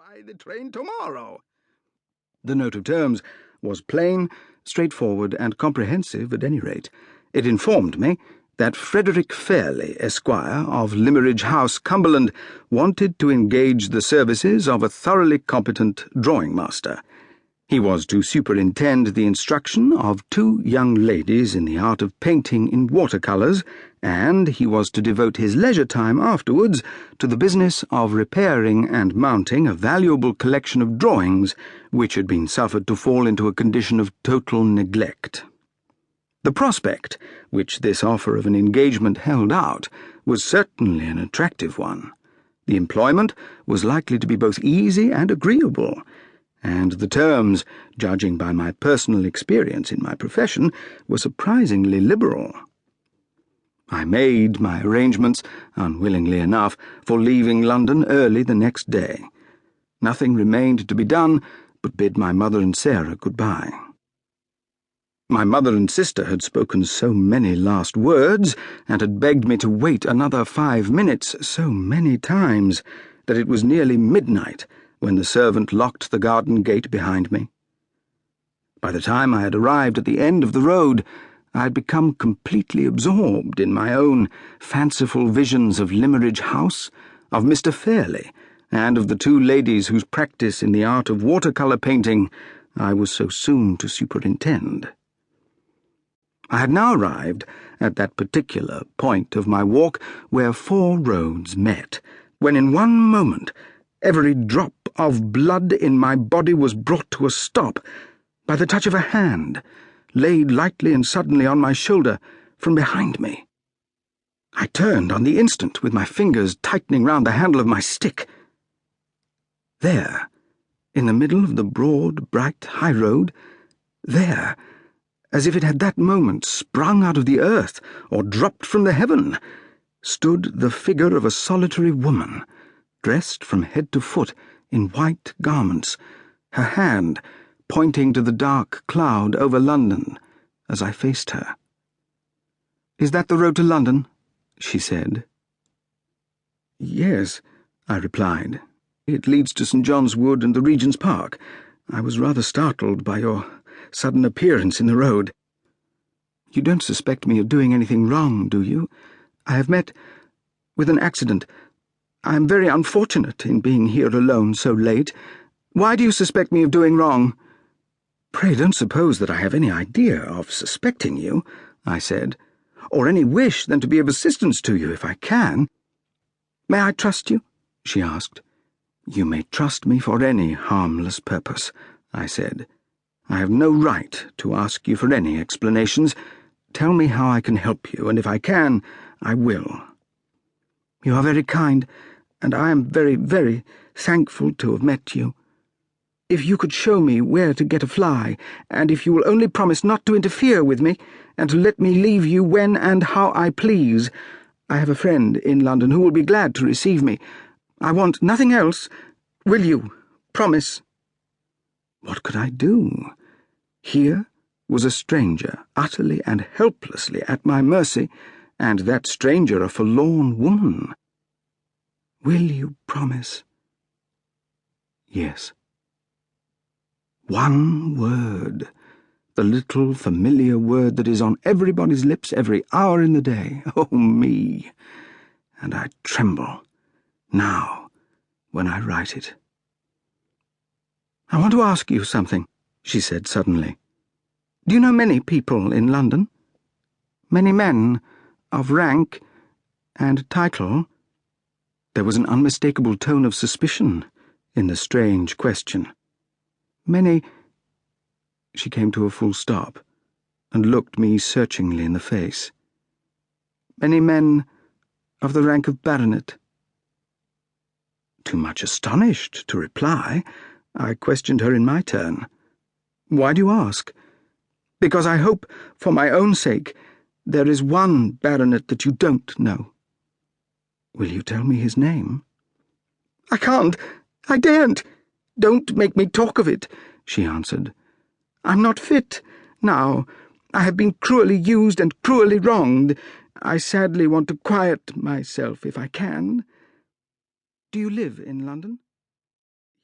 by the train tomorrow." The note of terms was plain, straightforward, and comprehensive at any rate. It informed me that Frederick Fairlie, Esquire, of Limmeridge House, Cumberland, wanted to engage the services of a thoroughly competent drawing-master. He was to superintend the instruction of 2 young ladies in the art of painting in watercolours, and he was to devote his leisure time afterwards to the business of repairing and mounting a valuable collection of drawings which had been suffered to fall into a condition of total neglect. The prospect, which this offer of an engagement held out, was certainly an attractive one. The employment was likely to be both easy and agreeable, and the terms, judging by my personal experience in my profession, were surprisingly liberal. I made my arrangements, unwillingly enough, for leaving London early the next day. Nothing remained to be done but bid my mother and Sarah goodbye. My mother and sister had spoken so many last words, and had begged me to wait another 5 minutes so many times, that it was nearly midnight when the servant locked the garden gate behind me. By the time I had arrived at the end of the road, I had become completely absorbed in my own fanciful visions of Limmeridge House, of Mr. Fairlie, and of the 2 ladies whose practice in the art of watercolour painting I was so soon to superintend. I had now arrived at that particular point of my walk where 4 roads met, when in one moment every drop of blood in my body was brought to a stop by the touch of a hand, laid lightly and suddenly on my shoulder from behind me. I turned on the instant, with my fingers tightening round the handle of my stick. There, in the middle of the broad, bright high road, there, as if it had that moment sprung out of the earth or dropped from the heaven, stood the figure of a solitary woman, dressed from head to foot in white garments, her hand pointing to the dark cloud over London as I faced her. "Is that the road to London?" she said. "Yes," I replied. "It leads to St. John's Wood and the Regent's Park. I was rather startled by your sudden appearance in the road. You don't suspect me of doing anything wrong, do you? I have met with an accident. I am very unfortunate in being here alone so late. Why do you suspect me of doing wrong?" "Pray don't suppose that I have any idea of suspecting you," I said, "or any wish than to be of assistance to you if I can." "May I trust you?" she asked. "You may trust me for any harmless purpose," I said. "I have no right to ask you for any explanations. Tell me how I can help you, and if I can, I will." "You are very kind, and I am very, very thankful to have met you. If you could show me where to get a fly, and if you will only promise not to interfere with me, and to let me leave you when and how I please, I have a friend in London who will be glad to receive me. I want nothing else. Will you promise?" What could I do? Here was a stranger, utterly and helplessly at my mercy, and that stranger a forlorn woman. "Will you promise?" Yes. One word, the little familiar word that is on everybody's lips every hour in the day. Oh, me! And I tremble, now, when I write it. "I want to ask you something," she said suddenly. "Do you know many people in London? Many men of rank and title?" There was an unmistakable tone of suspicion in the strange question. "Many—" She came to a full stop and looked me searchingly in the face. "Many men of the rank of baronet?" Too much astonished to reply, I questioned her in my turn. "Why do you ask?" "Because I hope, for my own sake, there is one baronet that you don't know." "Will you tell me his name?" "I can't. I daren't. Don't make me talk of it," she answered. "I'm not fit now. I have been cruelly used and cruelly wronged. I sadly want to quiet myself if I can. Do you live in London?"